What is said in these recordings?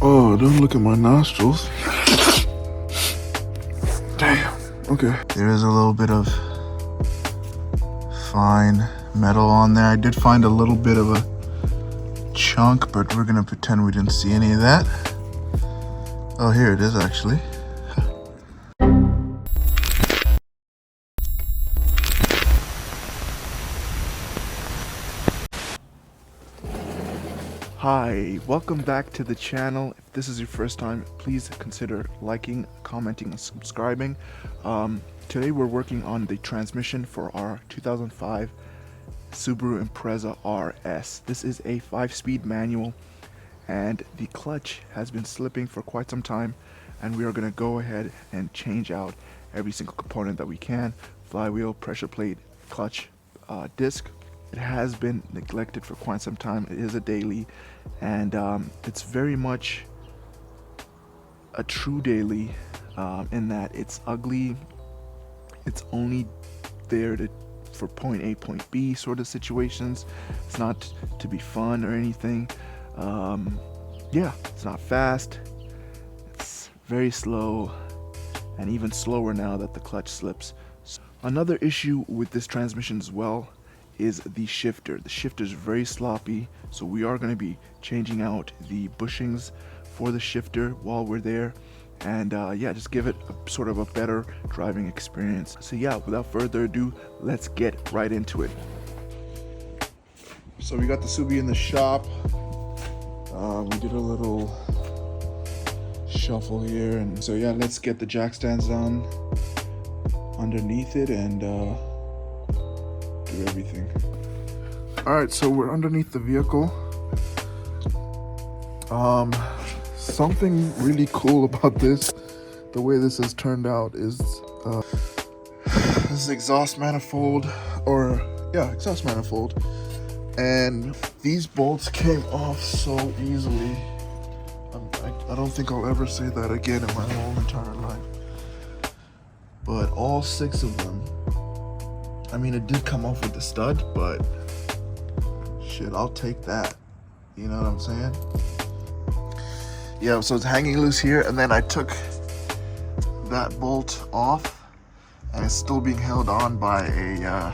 Oh, don't look at my nostrils. Damn. Okay. There is a little bit of fine metal on there. I did find a little bit of a chunk, but we're gonna pretend we didn't see any of that. Oh, here it is actually. Hi, welcome back to the channel. If this is your first time, please consider liking, commenting, and subscribing. Today we're working on the transmission for our 2005 Subaru Impreza RS. This is a 5-speed manual and the clutch has been slipping for quite some time, and we are going to go ahead and change out every single component that we can: flywheel, pressure plate, clutch, disc. It has been neglected for quite some time. It is a daily, and it's very much a true daily in that it's ugly. It's only there for point A, point B sort of situations. It's not to be fun or anything. Yeah, it's not fast. It's very slow, and even slower now that the clutch slips. Another issue with this transmission as well is the shifter. The shifter is very sloppy, so we are going to be changing out the bushings for the shifter while we're there, and yeah, just give it a sort of a better driving experience. So yeah, without further ado, let's get right into it. So we got the Subi in the shop. We did a little shuffle here, and so yeah, let's get the jack stands down underneath it and do everything. Alright, so we're underneath the vehicle. Something really cool about this, the way this has turned out, is this exhaust manifold, exhaust manifold, and these bolts came off so easily. I don't think I'll ever say that again in my whole entire life. But all 6 of them, I mean, it did come off with the stud, but shit, I'll take that. You know what I'm saying? Yeah, so it's hanging loose here, and then I took that bolt off, and it's still being held on by a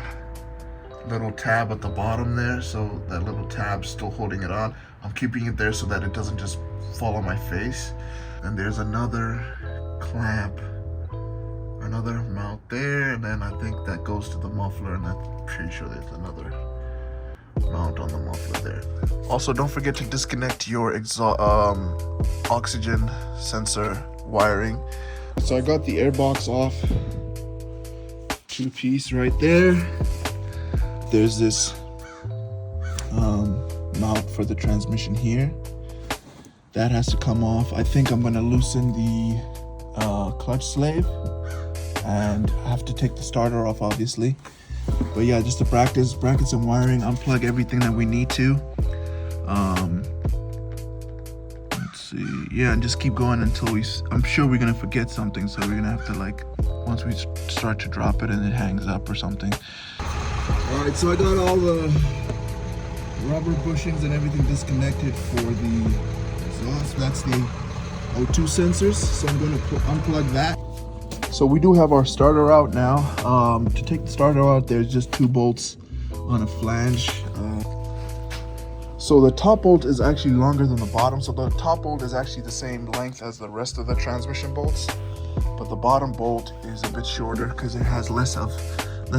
little tab at the bottom there, so that little tab's still holding it on. I'm keeping it there so that it doesn't just fall on my face. And there's another clamp, another mount there, and then I think that goes to the muffler, and I'm pretty sure there's another mount on the muffler there. Also, don't forget to disconnect your oxygen sensor wiring. So I got the airbox off, 2-piece right there. There's this mount for the transmission here. That has to come off. I think I'm gonna loosen the clutch slave, and I have to take the starter off, obviously. But yeah, just the brackets and wiring, unplug everything that we need to. Let's see, yeah, and just keep going until I'm sure we're gonna forget something, so we're gonna have to, like, once we start to drop it and it hangs up or something. All right, so I got all the rubber bushings and everything disconnected for the exhaust. That's the O2 sensors, so I'm going to unplug that. So we do have our starter out now. To take the starter out, there's just 2 bolts on a flange. So the top bolt is actually longer than the bottom. So the top bolt is actually the same length as the rest of the transmission bolts, but the bottom bolt is a bit shorter because it has less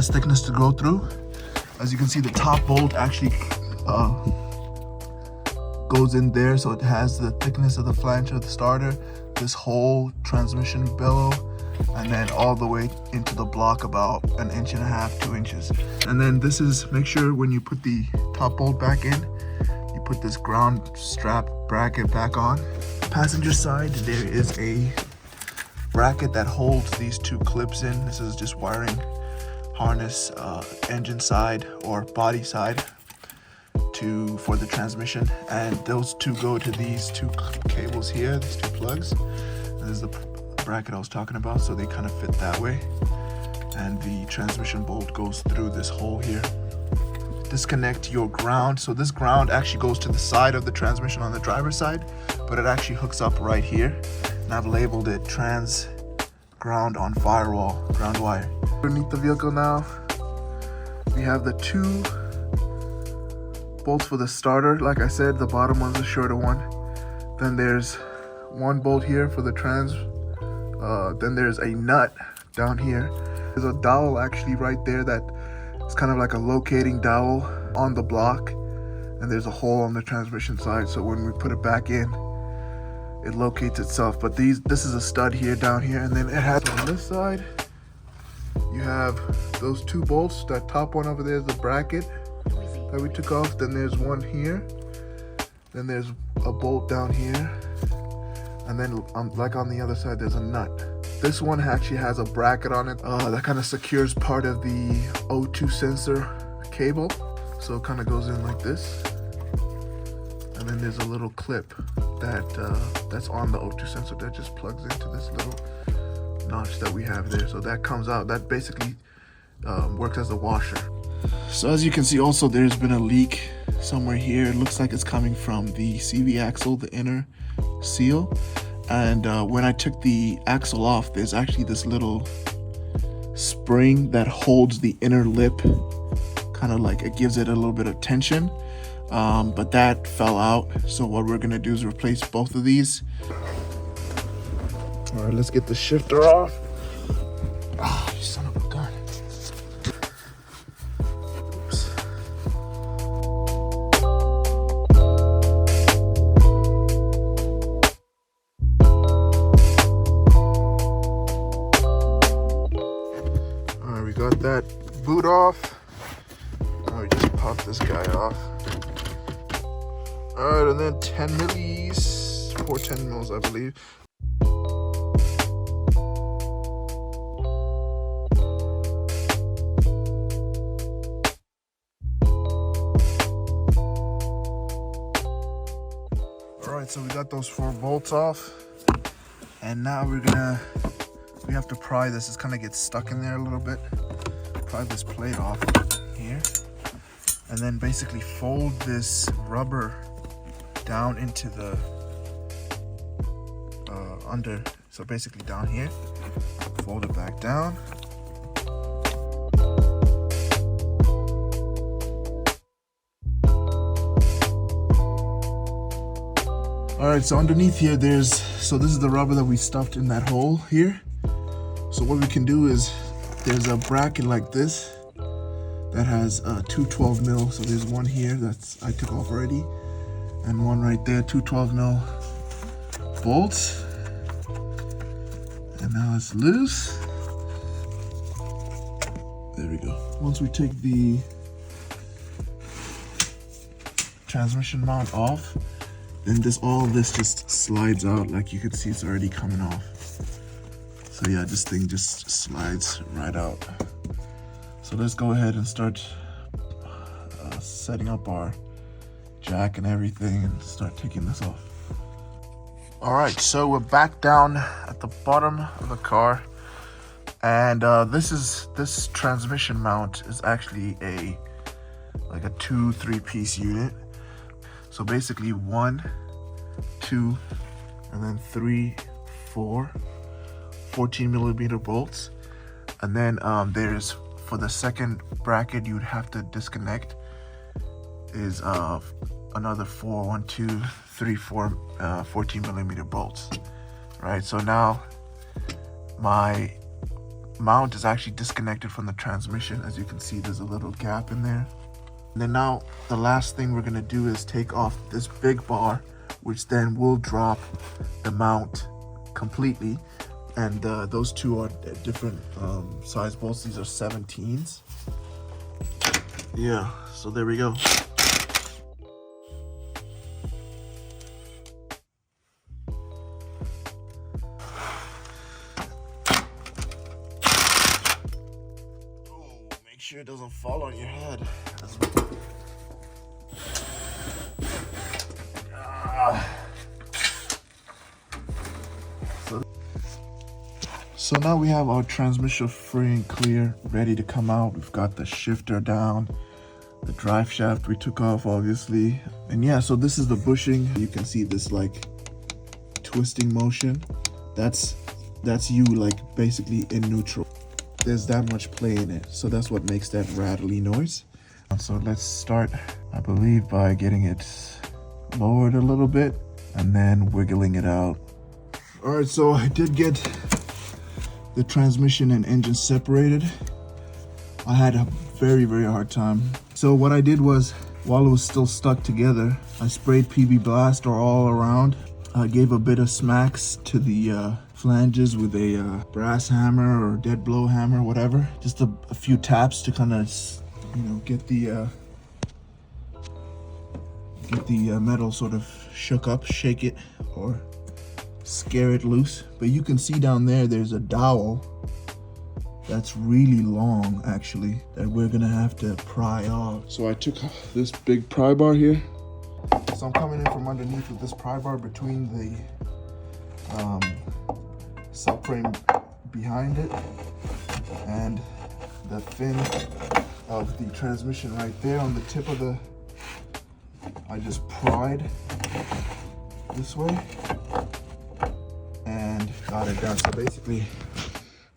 thickness to go through. As you can see, the top bolt actually goes in there, so it has the thickness of the flange of the starter, this whole transmission bellow, and then all the way into the block about 1.5 to 2 inches. And then this is, make sure when you put the top bolt back in, you put this ground strap bracket back on. Passenger side, there is a bracket that holds these 2 clips in. This is just wiring harness, engine side or body side for the transmission, and those 2 go to these 2 cables here, these 2 plugs. And this is the bracket I was talking about, so they kind of fit that way, and the transmission bolt goes through this hole here. Disconnect your ground. So this ground actually goes to the side of the transmission on the driver's side, but it actually hooks up right here. And I've labeled it trans ground on firewall, ground wire. Underneath the vehicle now, we have the 2 bolts for the starter. Like I said, the bottom one's the shorter one. Then there's 1 bolt here for the trans. Then there's a nut down here. There's a dowel actually right there that is kind of like a locating dowel on the block. And there's a hole on the transmission side, so when we put it back in, it locates itself. But this is a stud here, down here, and then it has on this side, you have those 2 bolts. That top one over there is the bracket that we took off. Then there's one here. Then there's a bolt down here. And then like on the other side, there's a nut. This one actually has a bracket on it that kind of secures part of the O2 sensor cable. So it kind of goes in like this. And then there's a little clip that's on the O2 sensor that just plugs into this little notch that we have there. So that comes out, that basically works as a washer. So as you can see also, there's been a leak somewhere here. It looks like it's coming from the CV axle, the inner seal. And when I took the axle off, there's actually this little spring that holds the inner lip, kind of like it gives it a little bit of tension. But that fell out, so what we're gonna do is replace both of these. All right, let's get the shifter off. Oh, you son of a gun. Oops. All right, we got that boot off. Now we just pop this guy off. Alright, and then 10 millis, 410 mils, I believe. Alright, so we got those 4 bolts off. And now we have to pry this. It's kind of gets stuck in there a little bit. Pry this plate off here. And then basically fold this rubber down into the under, so basically down here, fold it back down. All right, so underneath here so this is the rubber that we stuffed in that hole here. So what we can do is there's a bracket like this that has 2 12 mil. So there's one here I took off already, and one right there, 2 12 mil bolts. And now it's loose. There we go. Once we take the transmission mount off, then all of this just slides out. Like you can see, it's already coming off. So yeah, this thing just slides right out. So let's go ahead and start setting up our jack and everything and start taking this off. All right, so we're back down at the bottom of the car, and this transmission mount is actually like a 2-3 piece unit. So basically 1, 2, and then 3, 4, 14 millimeter bolts, and then there's, for the second bracket you would have to disconnect, is another 4, 1, 2, 3, 4 14 millimeter bolts. Right, so now my mount is actually disconnected from the transmission. As you can see, there's a little gap in there. And then now the last thing we're gonna do is take off this big bar, which then will drop the mount completely. And those two are different size bolts. These are 17s. Yeah, so there we go. Make sure it doesn't fall on your head. So now we have our transmission free and clear, ready to come out. We've got the shifter down, the drive shaft we took off, obviously. And yeah, so this is the bushing. You can see this like twisting motion, that's you like basically in neutral. There's that much play in it, so that's what makes that rattly noise. So let's start, I believe, by getting it lowered a little bit and then wiggling it out. All right, so I did get the transmission and engine separated. I had a very hard time. So what I did was, while it was still stuck together, I sprayed PB Blaster all around. I gave a bit of smacks to the flanges with a brass hammer or dead blow hammer, whatever. Just a few taps to kind of, get the metal sort of shook up, shake it, or scare it loose. But you can see down there's a dowel that's really long, actually, that we're gonna have to pry off. So I took this big pry bar here. So I'm coming in from underneath with this pry bar between the subframe behind it and the fin of the transmission right there on the tip of the, I just pried this way and got it down. So basically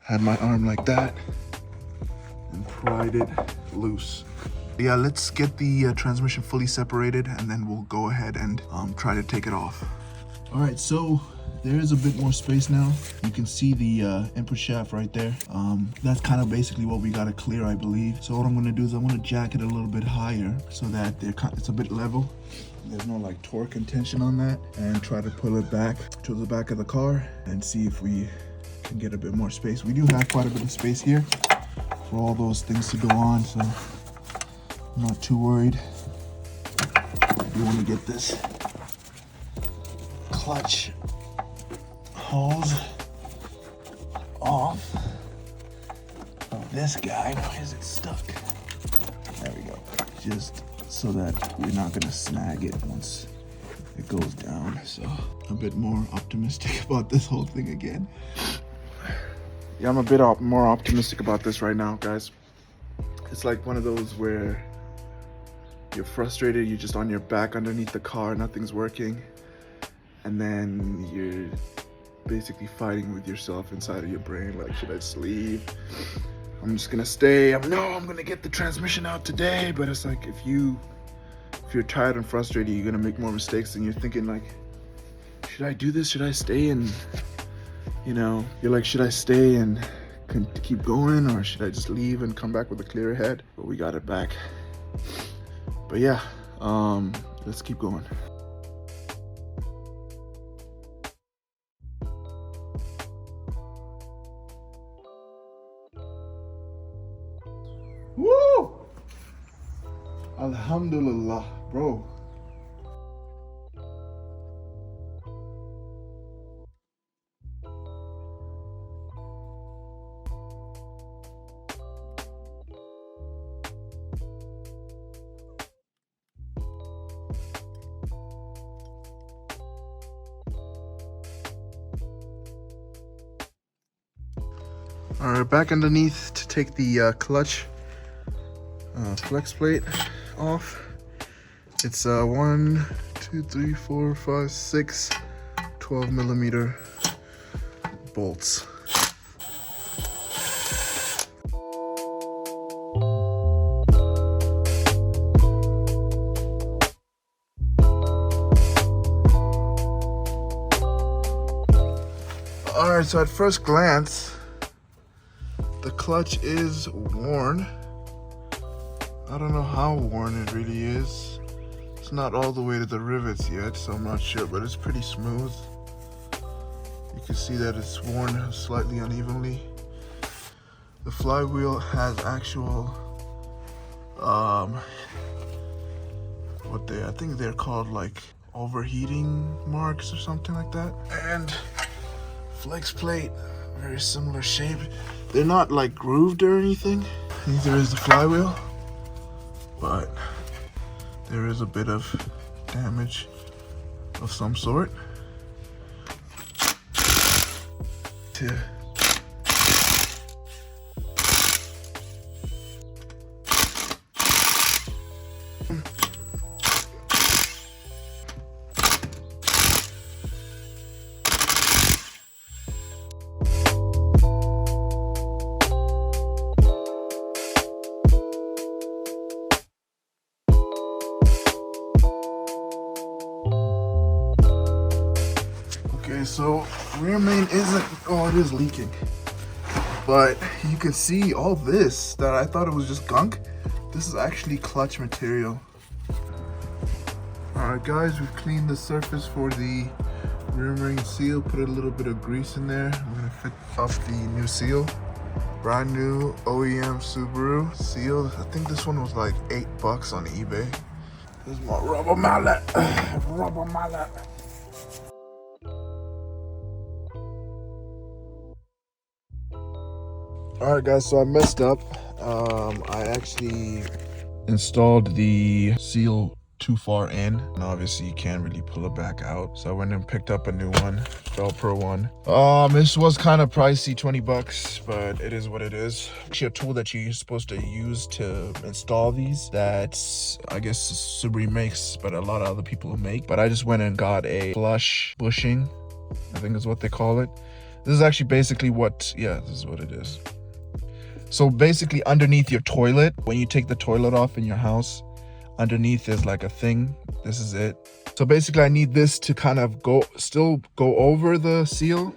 had my arm like that and pried it loose. Yeah, let's get the transmission fully separated and then we'll go ahead and try to take it off. All right, so there is a bit more space now. You can see the input shaft right there. That's kind of basically what we got to clear, I believe. So what I'm going to do is I'm going to jack it a little bit higher so that it's a bit level. There's no like torque and tension on that, and try to pull it back to the back of the car and see if we can get a bit more space. We do have quite a bit of space here for all those things to go on, so I'm not too worried. I do want to get this clutch hose off of this guy. Why is it stuck? There we go. Just so that we're not gonna snag it once it goes down. So a bit more optimistic about this whole thing again. Yeah, I'm a bit more optimistic about this right now, guys. It's like one of those where you're frustrated, you're just on your back underneath the car, nothing's working, and then you're basically fighting with yourself inside of your brain, like, should I just leave? I'm just gonna stay. I'm gonna get the transmission out today. But it's like, if you're tired and frustrated, you're gonna make more mistakes, and you're thinking like, should I do this? Should I stay? And you're like, should I stay and keep going, or should I just leave and come back with a clearer head? But we got it back. But yeah, let's keep going. Woo! Alhamdulillah, bro. All right, back underneath to take the clutch flex plate off. It's 1, 2, 3, 4, 5, 6 12 millimeter bolts. All right, so at first glance, the clutch is worn. I don't know how worn it really is. It's not all the way to the rivets yet, so I'm not sure, but it's pretty smooth. You can see that it's worn slightly unevenly. The flywheel has actual, I think they're called like overheating marks or something like that. And flex plate, very similar shape. They're not like grooved or anything. Neither is the flywheel, but there is a bit of damage of some sort. so rear main isn't, oh, it is leaking. But you can see all this that I thought it was just gunk. This is actually clutch material. All right, guys, we've cleaned the surface for the rear main seal, put a little bit of grease in there. We're gonna fit up the new seal. Brand new OEM Subaru seal. I think this one was like $8 on eBay. This is my rubber mallet. Rubber mallet. All right, guys, so I messed up. I actually installed the seal too far in, and obviously you can't really pull it back out. So I went and picked up a new one, Velcro one. This was kind of pricey, $20, but it is what it is. Actually a tool that you're supposed to use to install these, that's, I guess, Subaru makes, but a lot of other people make. But I just went and got a flush bushing, I think is what they call it. This is actually basically what, yeah, this is what it is. So basically underneath your toilet, when you take the toilet off in your house, underneath is like a thing. This is it. So basically I need this to kind of still go over the seal,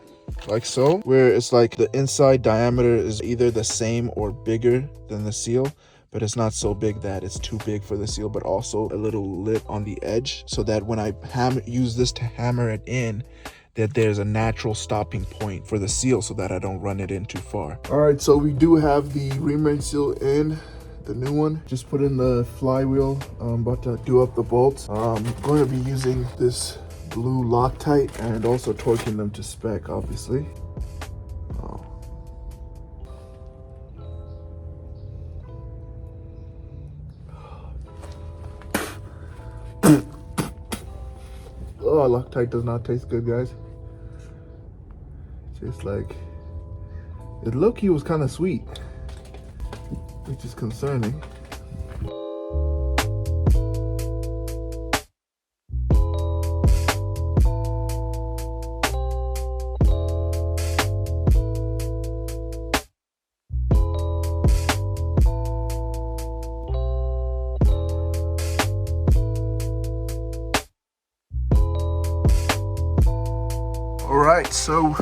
like so, where it's like the inside diameter is either the same or bigger than the seal, but it's not so big that it's too big for the seal, but also a little lip on the edge, so that when I use this to hammer it in, that there's a natural stopping point for the seal so that I don't run it in too far. All right, so we do have the rear main seal in, the new one. Just put in the flywheel. I'm about to do up the bolts. I'm going to be using this blue Loctite and also torquing them to spec, obviously. Oh, Loctite does not taste good, guys. Tastes like, it low-key was kind of sweet, which is concerning. All right, so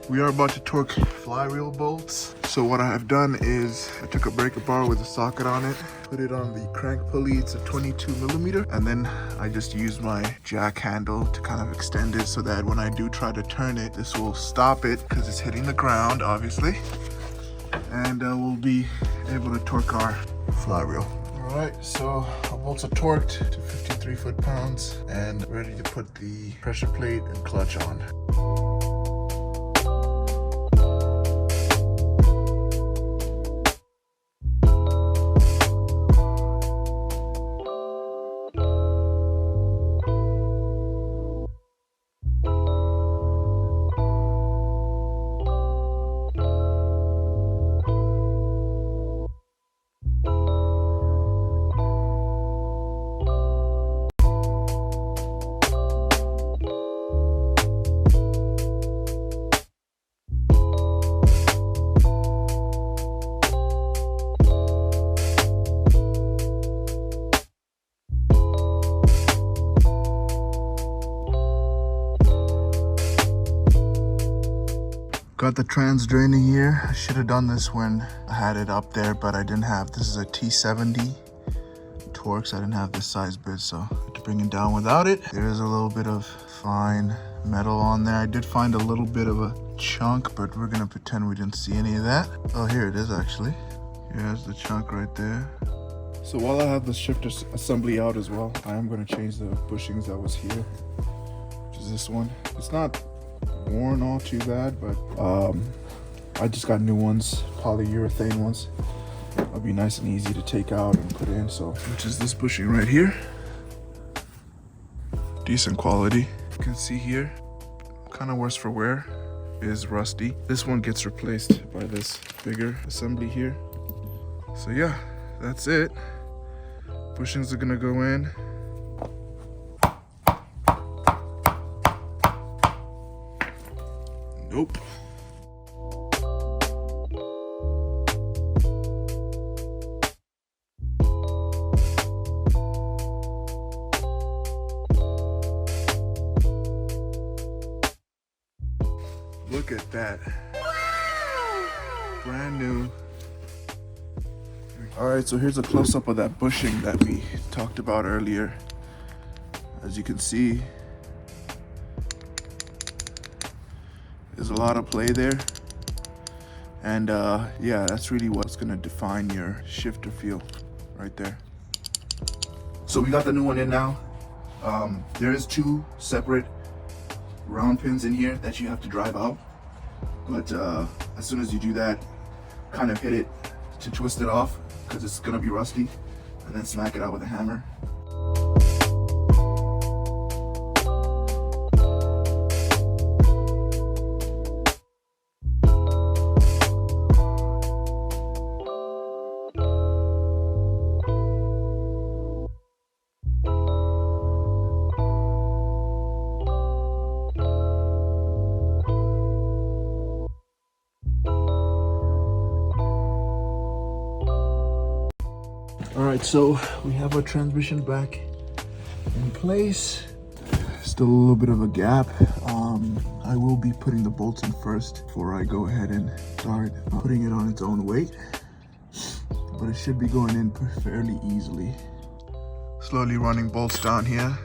we are about to torque flywheel bolts. So what I have done is I took a breaker bar with a socket on it, put it on the crank pulley. It's a 22mm, and then I just used my jack handle to kind of extend it so that when I do try to turn it, this will stop it because it's hitting the ground, obviously, and we'll be able to torque our flywheel. All right, so our bolts are torqued to 53 foot-pounds and ready to put the pressure plate and clutch on. Got the trans draining here. I should have done this when I had it up there, but I didn't have. This is a T70 Torx. I didn't have this size bit, so I had to bring it down without it. There is a little bit of fine metal on there. I did find a little bit of a chunk, but we're gonna pretend we didn't see any of that. Oh, here it is actually. Here's the chunk right there. So while I have the shifter assembly out as well, I am gonna change the bushings that was here, which is this one. It's not worn all too bad, but I just got new ones, polyurethane ones. It'll be nice and easy to take out and put in. So, which is this bushing right here. Decent quality. You can see here, kind of worse for wear, is rusty. This one gets replaced by this bigger assembly here. So yeah, that's it. Bushings are gonna go in. Nope. Look at that. Brand new. All right, so here's a close-up of that bushing that we talked about earlier. As you can see, there's a lot of play there. And yeah, that's really what's gonna define your shifter feel right there. So we got the new one in now. There is 2 separate round pins in here that you have to drive out. But as soon as you do that, kind of hit it to twist it off because it's gonna be rusty, and then smack it out with a hammer. All right, so we have our transmission back in place. Still a little bit of a gap. I will be putting the bolts in first before I go ahead and start putting it on its own weight, but it should be going in fairly easily. Slowly running bolts down here.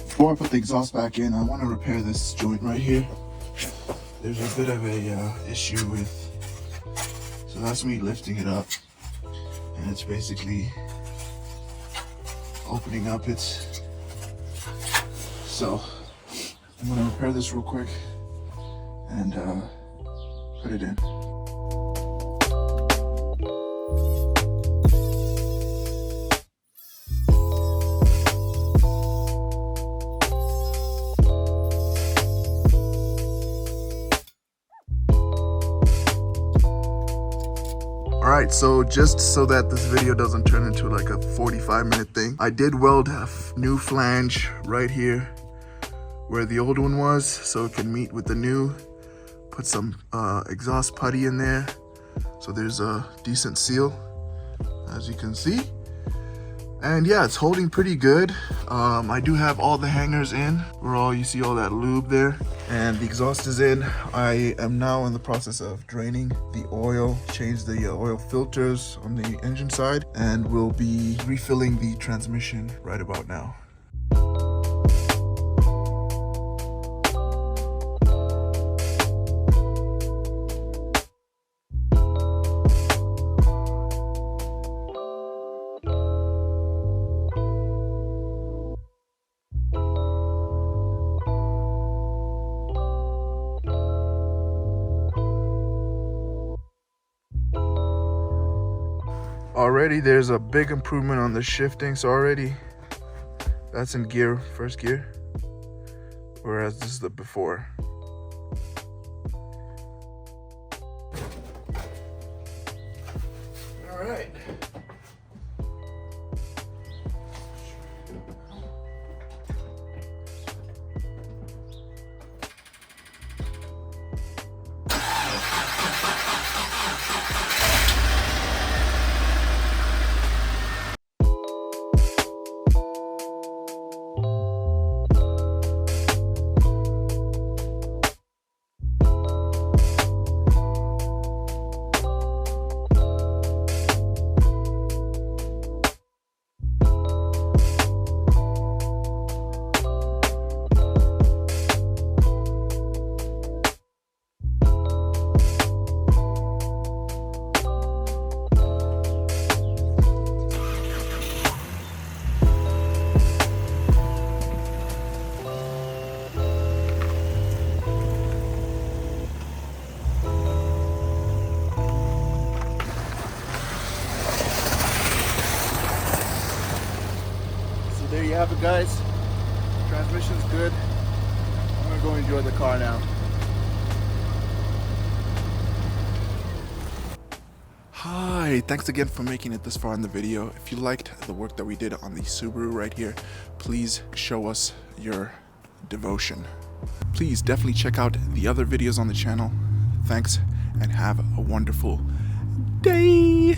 Before I put the exhaust back in, I want to repair this joint right here. There's a bit of a issue with, so that's me lifting it up, and it's basically opening up its, so I'm going to repair this real quick and put it in. Alright, so just so that this video doesn't turn into like a 45-minute thing, I did weld a new flange right here where the old one was, so it can meet with the new. Put some exhaust putty in there, so there's a decent seal, as you can see. And yeah, it's holding pretty good. I do have all the hangers in, where you see all that lube there, and the exhaust is in. I am now in the process of draining the oil, change the oil filters on the engine side, and we'll be refilling the transmission right about now. Already there's a big improvement on the shifting, so already that's in gear, first gear, whereas this is the before. All right. you have it, guys. Transmission's good. I'm gonna go enjoy the car now. Hi, thanks again for making it this far in the video. If you liked the work that we did on the Subaru right here, please show us your devotion. Please definitely check out the other videos on the channel. Thanks and have a wonderful day.